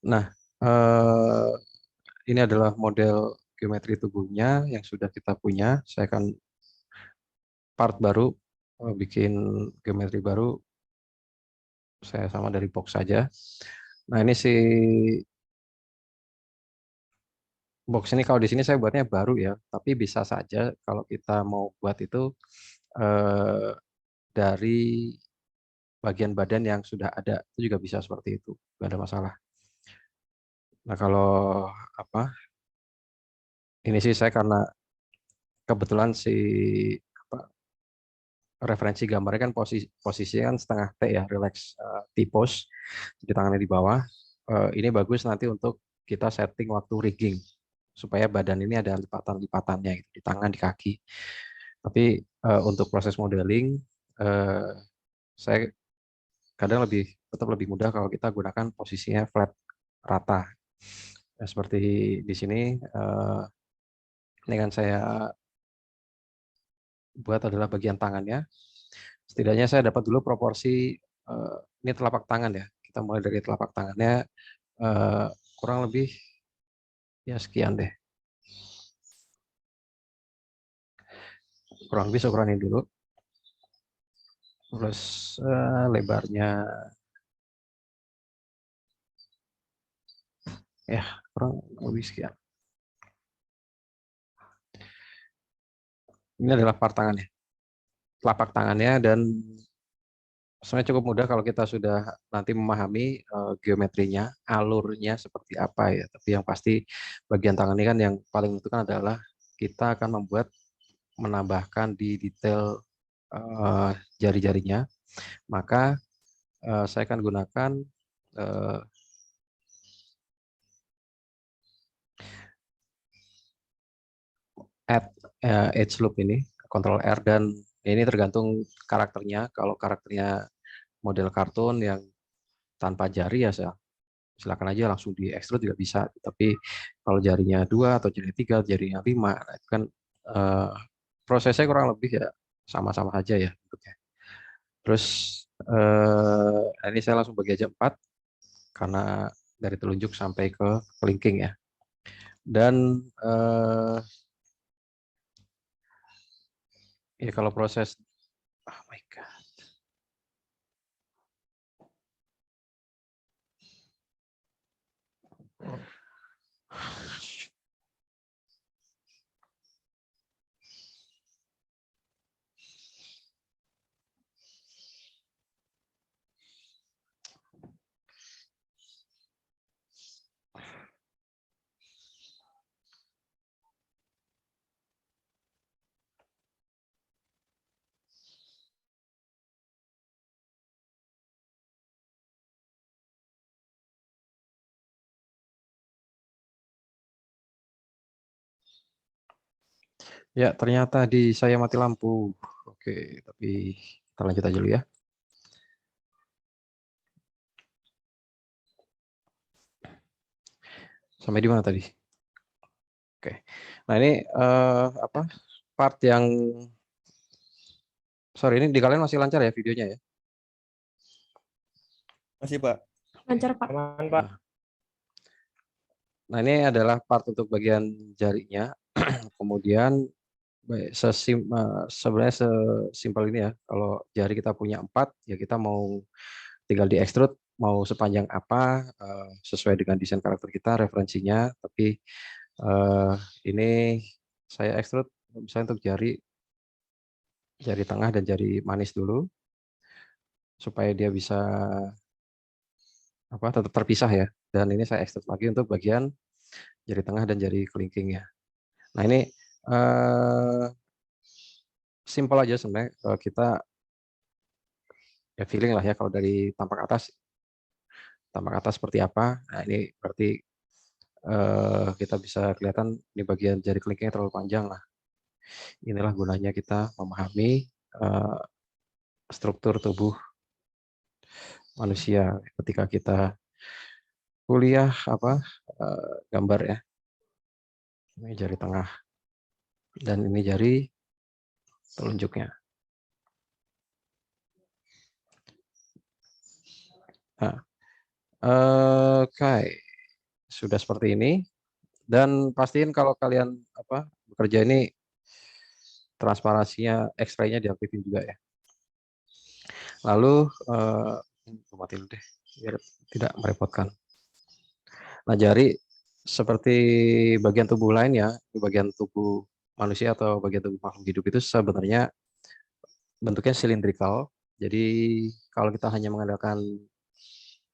Nah, ini adalah model geometri tubuhnya yang sudah kita punya. Saya akan part baru, bikin geometri baru. Saya sama dari box saja. Nah, ini si box ini kalau di sini saya buatnya baru ya, tapi bisa saja kalau kita mau buat itu eh, dari bagian badan yang sudah ada, itu juga bisa seperti itu, nggak ada masalah. Nah, kalau apa? Ini sih saya karena kebetulan si apa, referensi gambarnya kan posisinya kan setengah T ya, relax T-pose, di tangannya di bawah. Ini bagus nanti untuk kita setting waktu rigging supaya badan ini ada lipatan-lipatannya gitu, di tangan, di kaki. Tapi untuk proses modeling, eh, saya kadang tetap lebih mudah kalau kita gunakan posisinya flat rata. Ya, seperti di sini, ini kan saya buat adalah bagian tangannya. Setidaknya saya dapat dulu proporsi, ini telapak tangan ya. Kita mulai dari telapak tangannya, eh, kurang lebih ya sekian deh. Kurang lebih ukuran ini dulu. Terus lebarnya ya kurang lebih sekian. Ini adalah part tangannya, telapak tangannya, dan sebenarnya cukup mudah kalau kita sudah nanti memahami geometrinya, alurnya seperti apa ya. Tapi yang pasti bagian tangan ini kan yang paling menentukan adalah kita akan menambahkan di detail eh, jari-jarinya. Maka saya akan gunakan eh, add edge loop ini, Ctrl R, dan ini tergantung karakternya. Kalau karakternya model kartun yang tanpa jari ya saya silakan aja langsung di extrude juga bisa. Tapi kalau jarinya 2 atau jari 3, jarinya 5, nah itu kan eh, prosesnya kurang lebih ya sama-sama aja ya bentuknya. Terus ini saya langsung bagi aja 4 karena dari telunjuk sampai ke kelingking ya. Dan ya kalau proses, oh my god. Ya, ternyata di saya mati lampu. Oke, tapi kita lanjut aja dulu ya. Sampai di mana tadi? Oke. Nah, ini apa? Part yang sorry, ini di kalian masih lancar ya videonya ya? Masih, Pak. Lancar, Pak. Aman, Pak. Nah, ini adalah part untuk bagian jarinya. Kemudian sebenarnya sesimpel ini ya. Kalau jari kita punya 4, ya kita mau tinggal di extrude mau sepanjang apa, sesuai dengan desain karakter kita, referensinya. Tapi ini saya extrude misalnya untuk jari tengah dan jari manis dulu supaya dia bisa tetap terpisah ya. Dan ini saya extrude lagi untuk bagian jari tengah dan jari kelingking ya. Nah, ini eh, simpel aja sebenarnya. Kita ya feeling lah ya kalau dari tampak atas seperti apa. Nah, ini berarti kita bisa kelihatan di bagian jari kelingkingnya terlalu panjang lah. Inilah gunanya kita memahami eh, struktur tubuh manusia ketika kita kuliah gambar ya. Ini jari tengah dan ini jari telunjuknya. Nah, oke, sudah seperti ini. Dan pastiin kalau kalian bekerja ini transparansinya X-ray-nya diaktifin juga ya. Lalu matiin deh biar tidak merepotkan. Nah, jari seperti bagian tubuh lain ya, bagian tubuh manusia atau bagian tubuh makhluk hidup itu sebenarnya bentuknya silindrikal. Jadi kalau kita hanya mengandalkan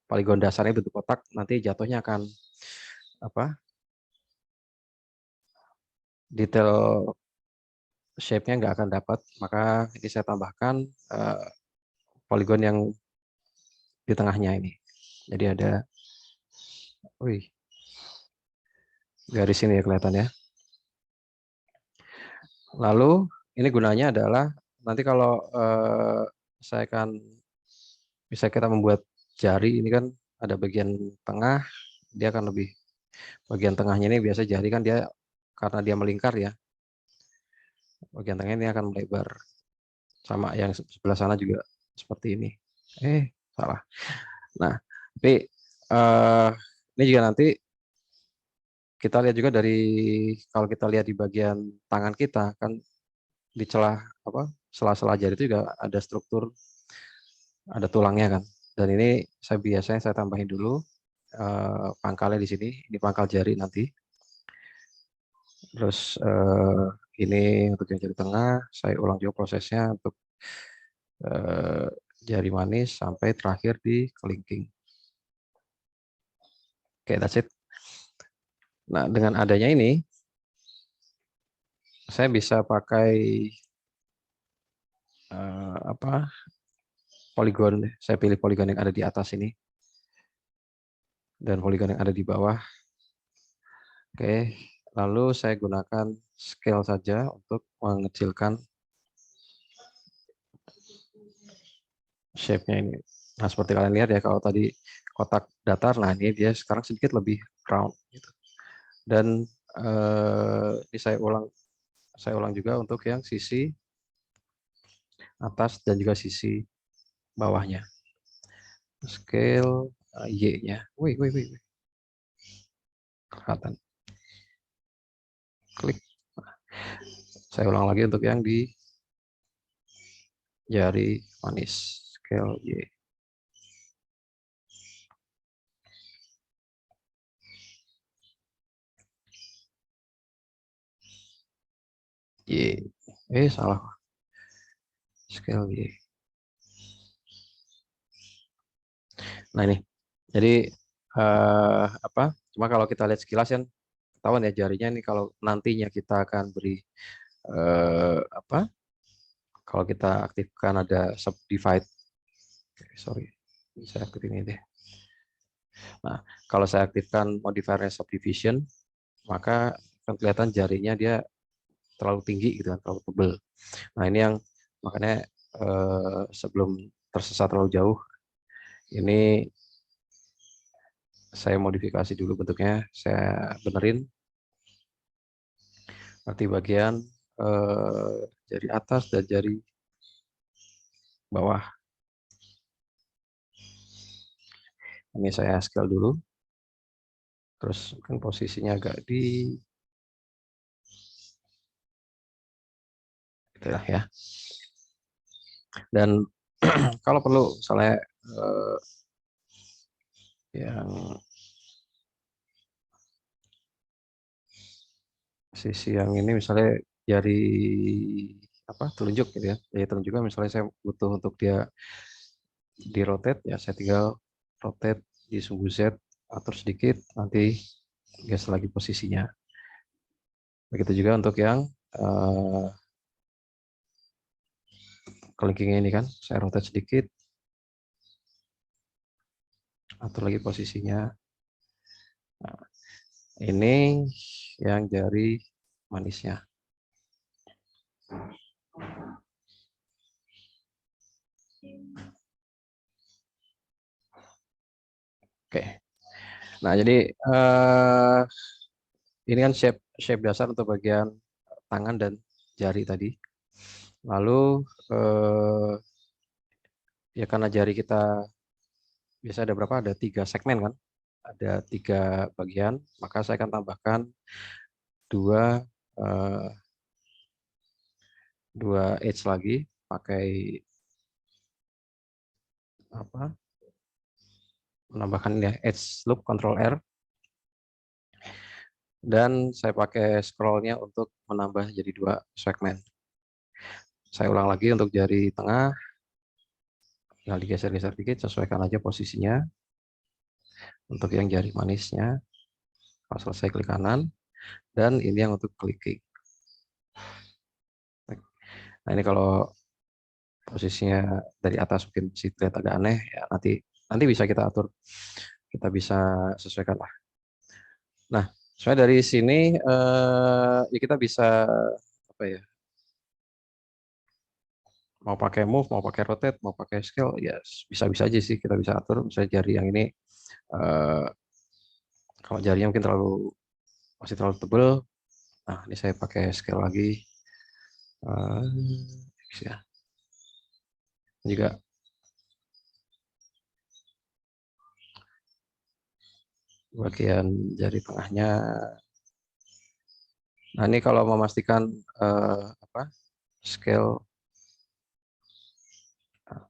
poligon dasarnya bentuk kotak, nanti jatuhnya akan apa? Detail shape-nya nggak akan dapat. Maka ini saya tambahkan poligon yang di tengahnya ini. Jadi ada, wih, garis ini ya kelihatan ya. Lalu ini gunanya adalah nanti kalau saya akan bisa kita membuat jari ini kan ada bagian tengah, dia akan lebih bagian tengahnya ini biasa jari kan dia karena dia melingkar ya, bagian tengah ini akan melebar, sama yang sebelah sana juga seperti ini. Salah. Nah, tapi ini juga nanti kita lihat juga dari kalau kita lihat di bagian tangan kita kan di celah sela-sela jari itu juga ada struktur, ada tulangnya kan. Dan ini biasanya saya tambahin dulu pangkalnya di sini, ini pangkal jari nanti. Terus ini untuk yang jari tengah, saya ulang juga prosesnya untuk jari manis sampai terakhir di kelingking. Oke, that's it. Nah, dengan adanya ini, saya bisa pakai poligon. Saya pilih poligon yang ada di atas ini dan poligon yang ada di bawah. Oke, lalu saya gunakan scale saja untuk mengecilkan shape-nya ini. Nah, seperti kalian lihat ya, kalau tadi kotak datar, nah ini dia sekarang sedikit lebih round. Gitu. Dan ini saya ulang juga untuk yang sisi atas dan juga sisi bawahnya. Scale Y-nya. Wih. Kelihatan. Klik. Saya ulang lagi untuk yang di jari manis. Scale Y. Y. Salah. Scale Y. Nah ini. Jadi cuma kalau kita lihat sekilas kan ketahuan ya jarinya ini kalau nantinya kita akan beri kalau kita aktifkan ada subdivide. Sorry, saya aktifin ini deh. Nah, kalau saya aktifkan modifier subdivision, maka akan kelihatan jarinya dia terlalu tinggi gitu kan, terlalu tebal. Nah, ini yang makanya sebelum tersesat terlalu jauh, ini saya modifikasi dulu bentuknya, saya benerin. Nanti bagian jari atas dan jari bawah. Ini saya scale dulu. Terus kan posisinya agak di gitu ya. Dan kalau perlu misalnya yang sisi yang ini misalnya jari telunjuk gitu ya. Jari telunjuk misalnya saya butuh untuk dia di rotate ya saya tinggal rotate di sumbu Z, atur sedikit nanti geser lagi posisinya. Begitu juga untuk yang kelingking ini kan saya rotate sedikit, atur lagi posisinya. Nah, ini yang jari manisnya. Oke. Nah, jadi ini kan shape dasar untuk bagian tangan dan jari tadi. Lalu ya karena jari kita biasa ada berapa? Ada 3 segmen kan? Ada 3 bagian, maka saya akan tambahkan dua edge lagi pakai apa? Menambahkan ya edge loop Ctrl R, dan saya pakai scrollnya untuk menambah jadi 2 segmen. Saya ulang lagi untuk jari tengah, tinggal digeser-geser dikit, sesuaikan aja posisinya. Untuk yang jari manisnya, kalau selesai klik kanan, dan ini yang untuk clicking. Nah ini kalau posisinya dari atas mungkin masih terlihat agak aneh, ya nanti bisa kita atur, kita bisa sesuaikan lah. Nah, soalnya dari sini ya kita bisa apa ya? Mau pakai move, mau pakai rotate, mau pakai scale, ya bisa-bisa aja sih kita bisa atur. Misalnya jari yang ini eh, kalau jarinya mungkin masih terlalu tebal, nah ini saya pakai scale lagi. Ya. Juga bagian jari tengahnya. Nah ini kalau memastikan apa scale, nah,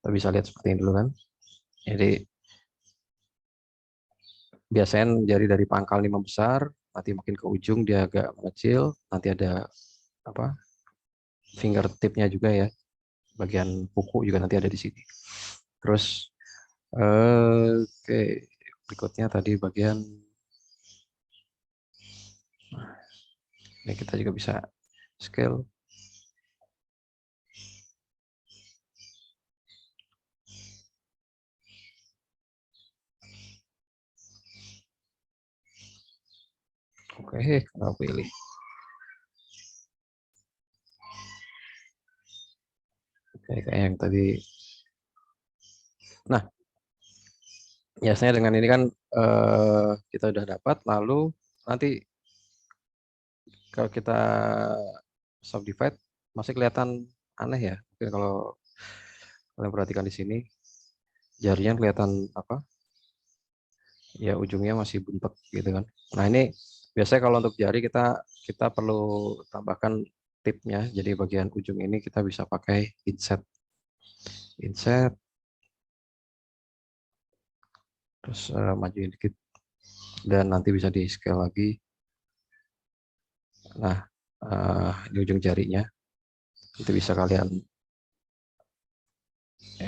kita bisa lihat seperti ini dulu kan. Jadi biasanya jari dari pangkal ini membesar, nanti makin ke ujung dia agak mengecil, nanti ada apa fingertipnya juga ya, bagian kuku juga nanti ada di sini. Terus oke, berikutnya tadi bagian, nah, ini kita juga bisa scale. Oke, kita pilih. Oke, kayak yang tadi. Nah, biasanya dengan ini kan kita udah dapat, lalu nanti kalau kita subdivide masih kelihatan aneh ya. Mungkin kalau kalian perhatikan di sini, jarinya kelihatan apa? Ya ujungnya masih buntet gitu kan. Nah ini biasanya kalau untuk jari kita perlu tambahkan tipnya. Jadi bagian ujung ini kita bisa pakai inset, terus majuin dikit, dan nanti bisa di scale lagi. Nah di ujung jarinya itu bisa kalian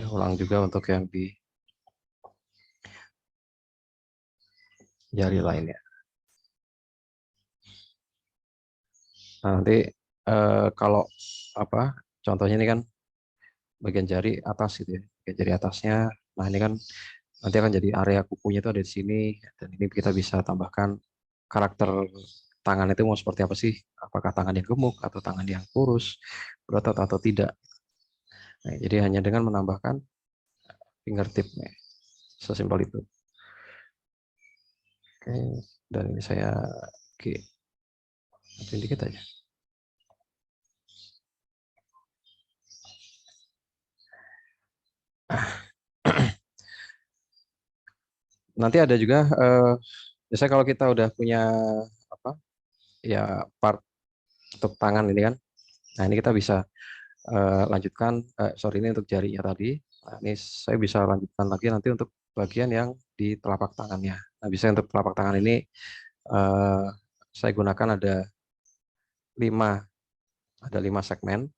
ulang juga untuk yang di jari lainnya. Nah, nanti kalau apa contohnya ini kan bagian jari atas gitu ya, bagian jari atasnya. Nah ini kan nanti akan jadi area kukunya itu ada di sini, dan ini kita bisa tambahkan karakter tangan itu mau seperti apa sih? Apakah tangan yang gemuk atau tangan yang kurus, berotot atau tidak? Nah, jadi hanya dengan menambahkan fingertipnya, sesimpel itu. Oke, dan ini saya masukin dikit aja. Nanti ada juga, biasanya kalau kita udah punya apa ya part untuk tangan ini kan, nah ini kita bisa lanjutkan, sorry ini untuk jarinya tadi. Nah, ini saya bisa lanjutkan lagi nanti untuk bagian yang di telapak tangannya. Nah, bisa untuk telapak tangan ini eh, saya gunakan ada 5 segmen,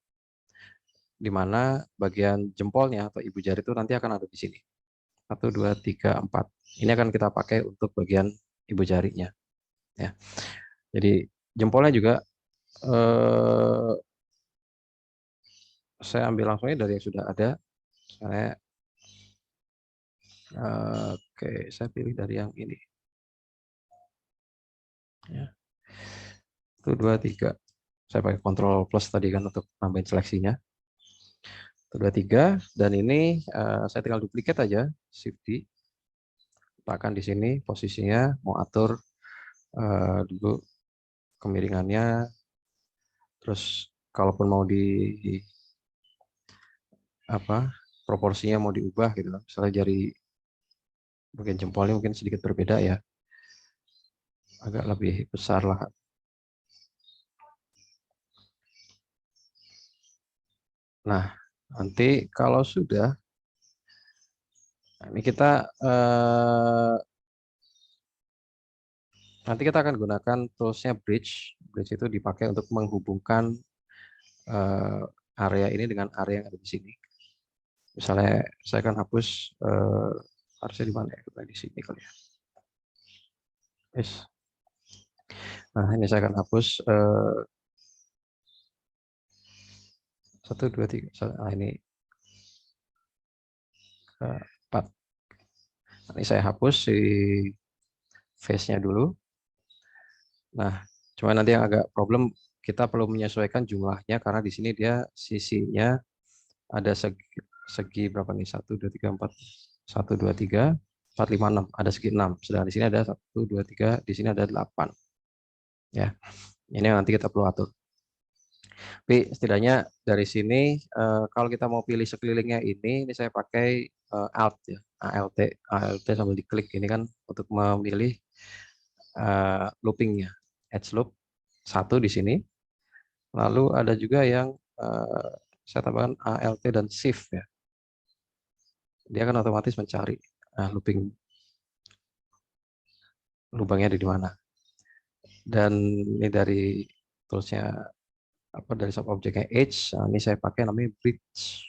di mana bagian jempolnya atau ibu jari itu nanti akan ada di sini. 1, 2, 3, 4. Ini akan kita pakai untuk bagian ibu jarinya. Ya. Jadi jempolnya juga eh, saya ambil langsungnya dari yang sudah ada. Saya oke, saya pilih dari yang ini. Ya. 1, 2, 3. Saya pakai Ctrl plus tadi kan untuk nambahin seleksinya. 1, 2, 3. Dan ini saya tinggal duplikat aja. Shift D. Letakkan di sini posisinya. Mau atur dulu kemiringannya. Terus kalaupun mau di apa proporsinya mau diubah gitu. Misalnya jari bagian jempolnya mungkin sedikit berbeda ya, agak lebih besar lah. Nah, nanti kalau sudah, ini kita nanti kita akan gunakan toolsnya bridge. Bridge itu dipakai untuk menghubungkan area ini dengan area yang ada di sini. Misalnya saya akan hapus harusnya di mana ya? Di sini kali ya. Yes. Nah, ini saya akan hapus 1, 2, 3. Nah, ini 4. Ini saya hapus si face-nya dulu. Nah, cuma nanti yang agak problem, kita perlu menyesuaikan jumlahnya karena di sini dia sisinya ada segi berapa nih? 1, 2, 3, 4. 1, 2, 3, 4, 5, 6. Ada segi 6. Sedangkan di sini ada 1, 2, 3. Di sini ada 8. Ya, ini yang nanti kita perlu atur. Tapi setidaknya dari sini, kalau kita mau pilih sekelilingnya ini saya pakai Alt ya, ALT sambil diklik ini kan untuk memilih loopingnya, edge loop 1 di sini. Lalu ada juga yang saya tambahkan ALT dan shift ya. Dia akan otomatis mencari looping lubangnya di mana. Dan ini dari toolsnya dari sub objeknya edge. Nah, ini saya pakai namanya bridge.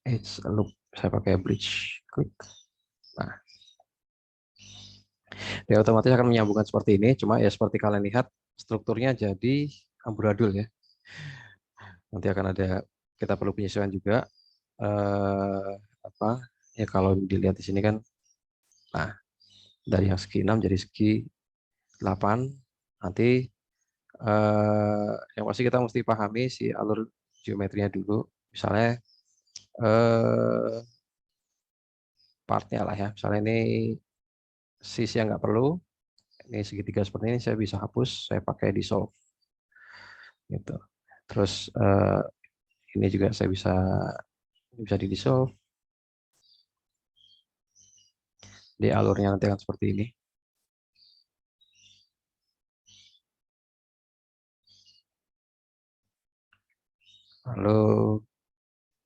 Edge loop saya pakai bridge. Klik. Nah, dia otomatis akan menyambungkan seperti ini. Cuma ya seperti kalian lihat strukturnya jadi amburadul ya. Nanti akan ada, kita perlu penyesuaian juga. Ya kalau dilihat di sini kan, nah dari yang segi 6 jadi segi 8. Nanti yang pasti kita mesti pahami si alur geometrinya dulu. Misalnya partnya lah ya. Misalnya ini sisi yang nggak perlu, ini segitiga seperti ini saya bisa hapus, saya pakai dissolve. Gitu. Terus ini juga saya bisa di dissolve. Di alurnya nanti akan seperti ini. Lalu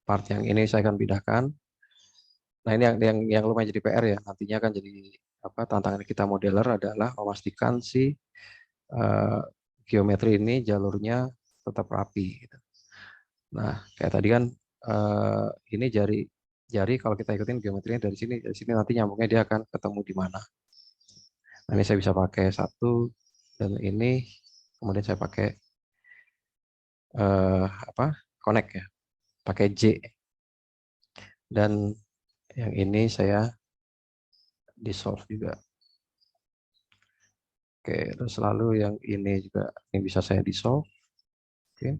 part yang ini saya akan pindahkan. Nah, ini yang lumayan jadi PR ya. Nantinya akan jadi tantangan kita modeler adalah memastikan si geometri ini jalurnya tetap rapi. Gitu. Nah, kayak tadi kan ini jari kalau kita ikutin geometrinya dari sini nanti nyambungnya dia akan ketemu di mana. Nah, ini saya bisa pakai 1 dan ini kemudian saya pakai connect ya, pakai J. Dan yang ini saya dissolve juga. Oke, terus lalu yang ini juga yang bisa saya dissolve. Oke.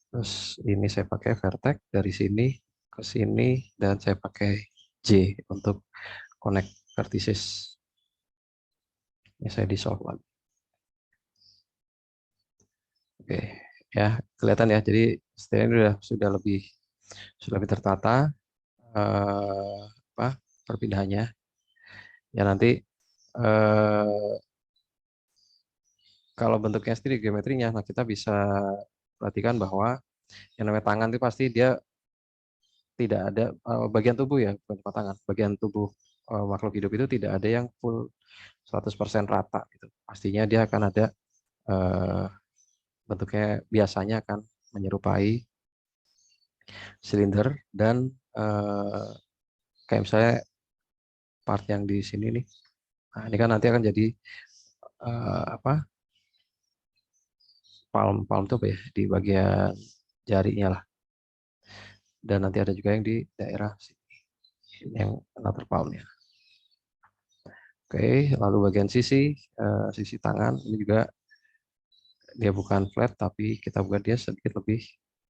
Terus ini saya pakai vertex dari sini ke sini dan saya pakai J untuk connect vertices. Ini saya dissolve lagi. Oke, ya kelihatan ya. Jadi setelah ini sudah lebih tertata perpindahannya. Ya nanti kalau bentuknya sendiri geometrinya, nah kita bisa perhatikan bahwa yang namanya tangan itu pasti dia tidak ada bagian tubuh ya, bukan cuma tangan, bagian tubuh makhluk hidup itu tidak ada yang full 100% rata gitu. Pastinya dia akan ada bentuknya biasanya akan menyerupai silinder dan kayak misalnya part yang di sini nih. Nah, ini kan nanti akan jadi palm tuh apa ya di bagian jarinya lah. Dan nanti ada juga yang di daerah sini, yang another palmnya. Oke, lalu bagian sisi tangan ini juga dia bukan flat tapi kita buat dia sedikit lebih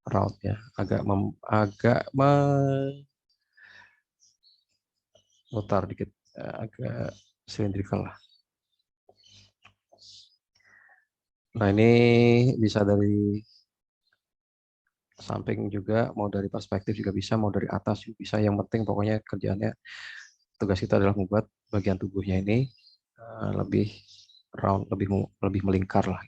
round ya, agak memutar dikit, agak cylindrical lah. Nah, ini bisa dari samping juga, mau dari perspektif juga bisa, mau dari atas juga bisa. Yang penting pokoknya kerjaannya, tugas kita adalah membuat bagian tubuhnya ini lebih round, lebih melingkar lah.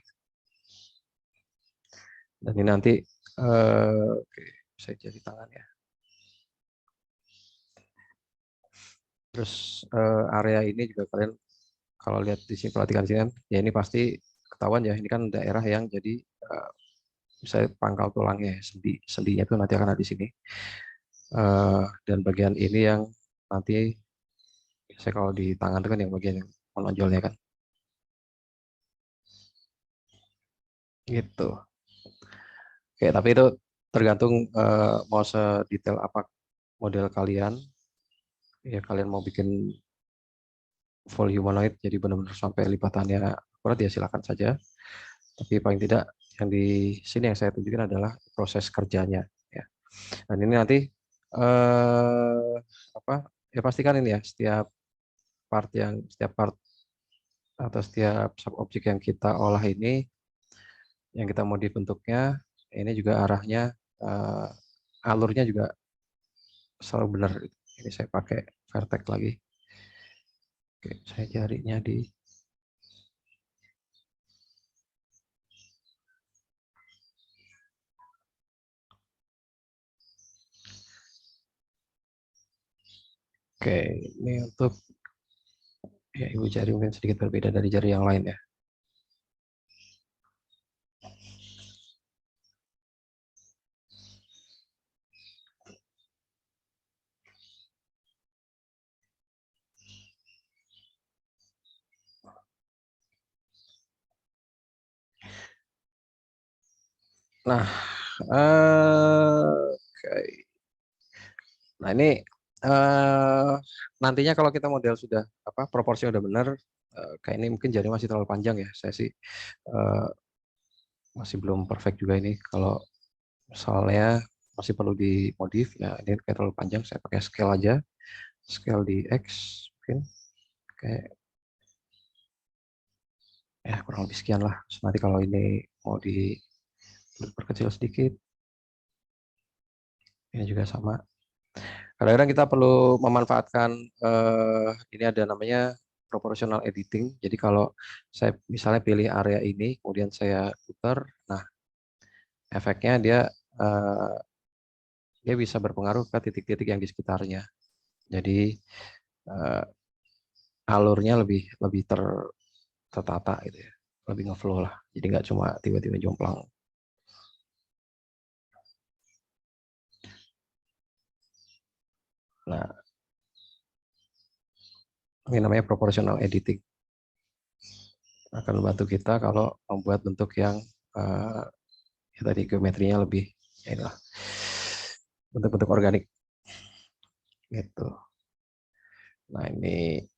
Dan ini nanti oke, saya jadi tangan ya. Terus area ini juga kalian kalau lihat di sini, perhatikan sini kan, ya ini pasti ketahuan ya, ini kan daerah yang jadi misalnya pangkal tulangnya, sendinya itu nanti akan ada di sini. Dan bagian ini yang nanti saya kalau di tangan itu kan yang bagian yang menonjolnya kan, gitu. Oke, tapi itu tergantung mau sedetail apa model kalian. Ya kalian mau bikin full humanoid, jadi benar-benar sampai lipatannya akurat ya silakan saja. Tapi paling tidak yang di sini yang saya tunjukkan adalah proses kerjanya. Ya. Dan ini nanti eh, apa? Ya pastikan ini ya setiap part atau setiap sub objek yang kita olah ini, yang kita modif bentuknya, ini juga arahnya alurnya juga selalu benar. Ini saya pakai vertex lagi. Oke, saya jarinya di Oke, ini untuk ya ibu jari mungkin sedikit berbeda dari jari yang lain ya. Nah, oke. Nah ini eh nantinya kalau kita model sudah apa proporsinya udah benar, kayak ini mungkin jari masih terlalu panjang ya. Saya sih eh, masih belum perfect juga ini. Kalau misalnya masih perlu dimodif, ya ini kayak terlalu panjang. Saya pakai scale aja, scale di X mungkin kayak ya kurang lebih sekian lah. Terus nanti kalau ini mau diperkecil sedikit, ini juga sama. Kadang-kadang kita perlu memanfaatkan ini ada namanya proportional editing. Jadi kalau saya misalnya pilih area ini, kemudian saya putar, nah efeknya eh, dia bisa berpengaruh ke titik-titik yang di sekitarnya. Jadi eh, alurnya lebih lebih tertata gitu ya, lebih ngeflow lah. Jadi nggak cuma tiba-tiba jomplang. Nah ini namanya proportional editing. Akan membantu kita kalau membuat bentuk yang eh, ya tadi geometrinya lebih ya inilah bentuk-bentuk organik gitu. Nah ini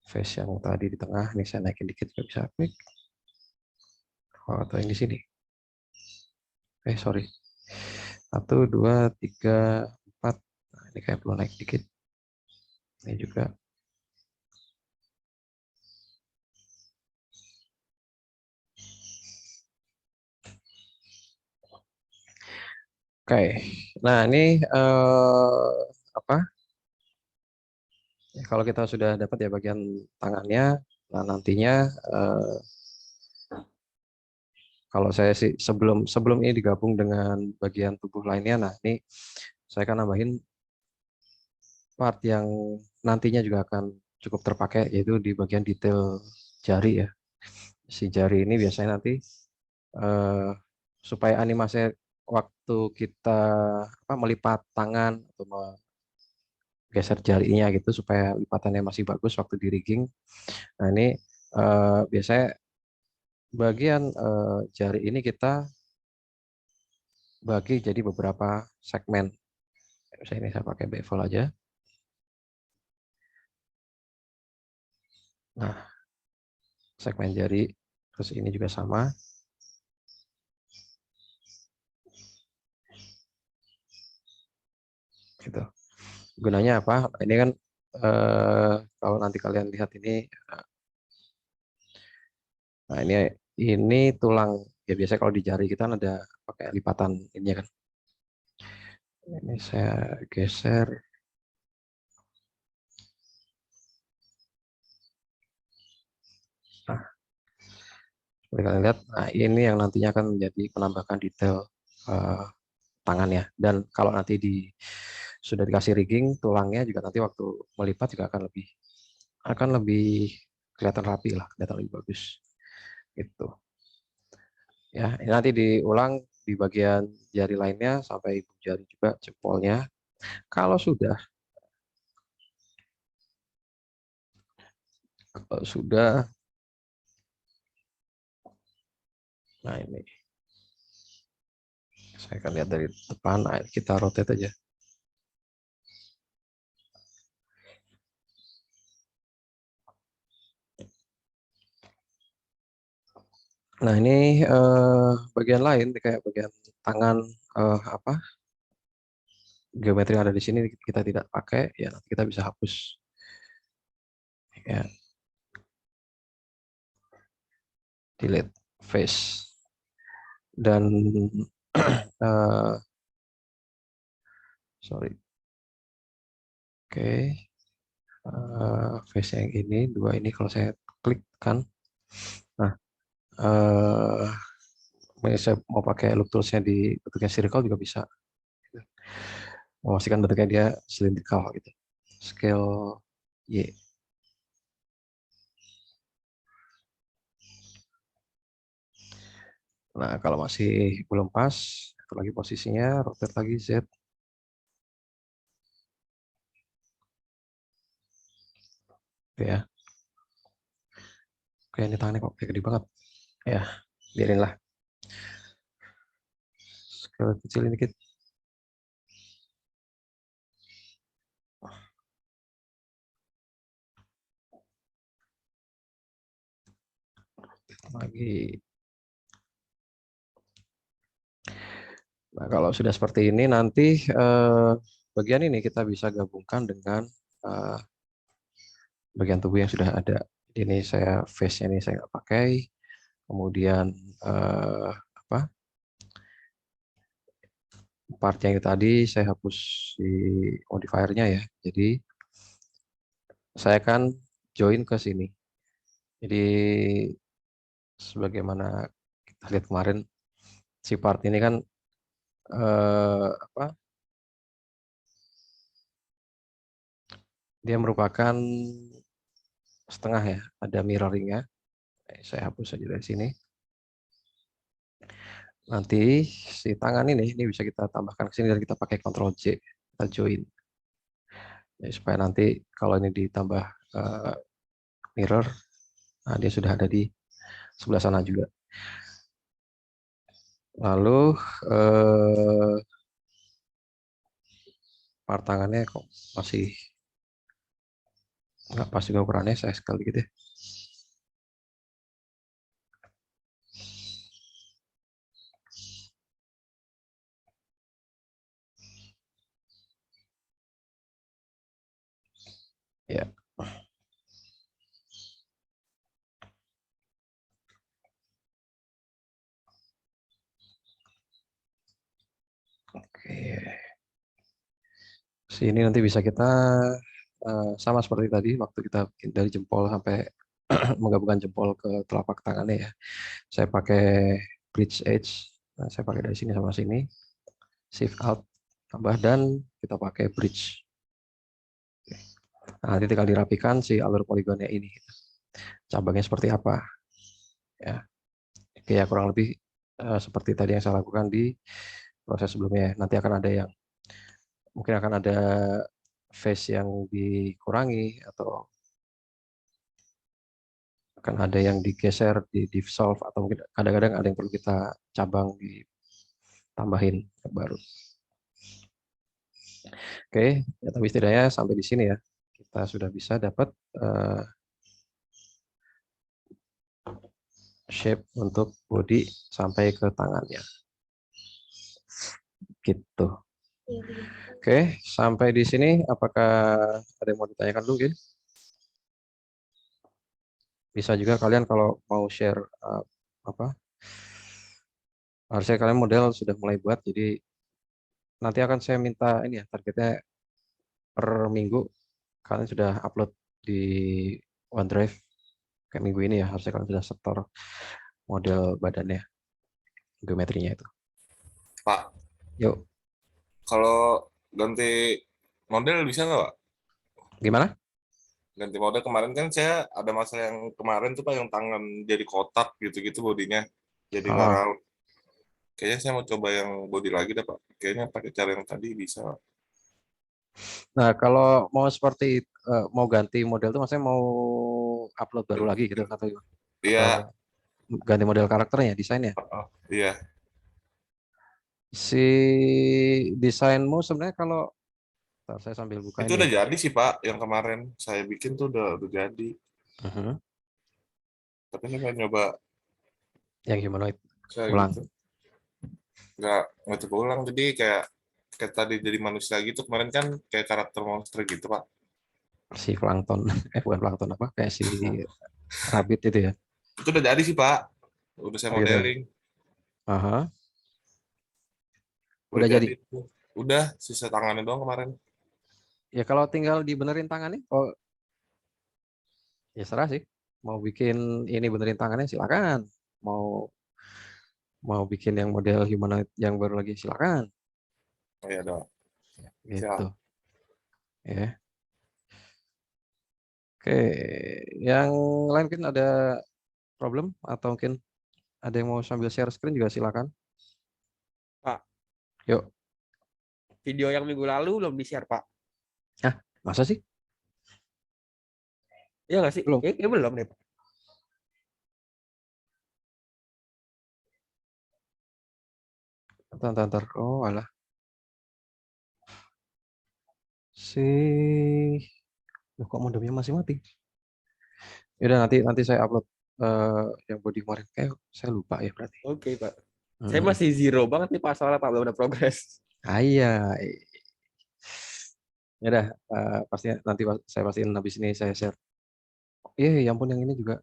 face yang tadi di tengah, ini saya naikin dikit juga bisa klik. Oh, atau yang di sini. Sorry. 1, 2, 3, 4. Nah, ini kayak perlu naik dikit. Ini juga. Oke. Nah ini apa? Ya, kalau kita sudah dapat ya bagian tangannya, nah nantinya kalau saya sih sebelum sebelum ini digabung dengan bagian tubuh lainnya, nah ini saya akan nambahin part yang nantinya juga akan cukup terpakai, yaitu di bagian detail jari ya. Si jari ini biasanya nanti eh, supaya animasi waktu kita melipat tangan atau menggeser jarinya gitu supaya lipatannya masih bagus waktu di rigging. Nah ini biasanya bagian jari ini kita bagi jadi beberapa segmen. Misalnya ini saya pakai bevel aja. Nah, segmen jari, terus ini juga sama. Gitu. Gunanya apa? Ini kan kalau nanti kalian lihat ini, nah ini ini tulang, ya biasanya kalau di jari kita ada pakai lipatan ini kan. Ini saya geser. Nah, seperti kalian lihat, nah ini yang nantinya akan menjadi penambahkan detail tangannya. Dan kalau nanti sudah dikasih rigging, tulangnya juga nanti waktu melipat juga akan lebih kelihatan rapi lah, kelihatan lebih bagus. Gitu. Ya, ini nanti diulang di bagian jari lainnya sampai ibu jari juga jempolnya. Kalau sudah, nah ini saya akan lihat dari depan, nah, kita rotate aja. Nah ini bagian lain kayak bagian tangan apa geometri yang ada di sini kita tidak pakai, ya nanti kita bisa hapus. Ya, delete face dan sorry, oke, face yang ini dua ini kalau saya klik kan, nah ini saya mau pakai loop toolsnya di bentuknya circle juga bisa, memastikan bentuknya dia cylindrical gitu. Scale Y. Nah kalau masih belum pas, atur lagi posisinya, rotate lagi Z. Oke ya. Oke, ini tangannya kok kayak gede banget. Ya, biarin lah. Scale kecilin dikit. Lagi. Nah, kalau sudah seperti ini nanti bagian ini kita bisa gabungkan dengan eh, bagian tubuh yang sudah ada. Ini saya face-nya ini saya nggak pakai. Kemudian apa? Part yang tadi saya hapus di modifiernya ya. Jadi saya akan join ke sini. Jadi sebagaimana kita lihat kemarin si part ini kan apa? Dia merupakan setengah ya, ada mirroringnya. Saya hapus saja dari sini. Nanti si tangan ini bisa kita tambahkan ke sini dan kita pakai Ctrl J, kita join. Ya, supaya nanti kalau ini ditambah mirror, nah dia sudah ada di sebelah sana juga. Lalu part tangannya kok masih nggak pas juga ukurannya, saya sekali gitu ya. Ya. Oke. Sini nanti bisa kita sama seperti tadi waktu kita dari jempol sampai menggabungkan jempol ke telapak tangannya ya. Saya pakai bridge edge. Nah, saya pakai dari sini sama sini. Shift out tambah dan kita pakai bridge. Nah, nanti tinggal dirapikan si alur poligonnya ini. Cabangnya seperti apa? Ya, oke ya kurang lebih seperti tadi yang saya lakukan di proses sebelumnya. Nanti akan ada yang mungkin akan ada face yang dikurangi atau akan ada yang digeser, di solve atau mungkin kadang-kadang ada yang perlu kita cabang ditambahin yang baru. Oke, ya, tapi setidaknya sampai di sini ya kita sudah bisa dapat shape untuk body sampai ke tangannya. Gitu. Oke, sampai di sini apakah ada yang mau ditanyakan dulu, Gin? Bisa juga kalian kalau mau share apa, harusnya kalian model sudah mulai buat, jadi nanti akan saya minta ini ya, targetnya per minggu kalian sudah upload di OneDrive kayak minggu ini ya, harusnya kalian sudah setor model badannya, geometrinya itu. Pak, Yuk, kalau ganti model bisa nggak, Pak? gimana? Ganti model kemarin kan saya ada masalah yang kemarin tuh Pak, yang tangan jadi kotak gitu-gitu bodinya. Jadi nggak Ah, round. Kayaknya saya mau coba yang body lagi dah Pak. Kayaknya pakai cara yang tadi bisa, Pak. nah, kalau mau seperti mau ganti model tuh maksudnya mau upload baru lagi gitu atau Iya, ganti model karakternya, desainnya. iya. Si desainmu sebenarnya kalau ntar saya sambil buka Itu ini udah ya. jadi sih Pak, yang kemarin saya bikin tuh udah jadi. Mhm. Tapi ini pengen nyoba Yang humanoid saya ulang gitu. Nggak coba ulang. Jadi kayak kayak tadi jadi manusia gitu. Kemarin kan kayak karakter monster gitu Pak. si plankton, bukan plankton, apa kayak si rabbit itu ya. Itu udah jadi sih Pak. Udah saya Oh gitu. modeling. Aha. Udah Udah jadi jadi. tuh. Udah, sisa tangannya doang kemarin. Ya kalau tinggal dibenerin tangannya, oh ya serah sih. Mau bikin ini benerin tangannya silakan. Mau mau bikin yang model humanoid yang baru lagi silakan. Oh iya dong. Gitu. Siap. Ya. Oke, yang lain mungkin ada problem atau mungkin ada yang mau sambil share screen juga silakan. Pak, Yuk. video yang minggu lalu belum di-share, Pak. Ah, masa sih? Iya nggak sih? Belum. Kayaknya belum deh, Pak. Ntar. Oh, alah. Si Loh, kok modemnya masih mati? Yaudah nanti saya upload yang body kemarin. Kayak saya lupa ya berarti. Oke, Pak. Saya Hmm. masih zero banget nih Pak, soalnya Pak belum ada progres. Ah, iya. Ya udah, pasti nanti saya pastiin habis ini saya share. Iya, ya ampun yang ini juga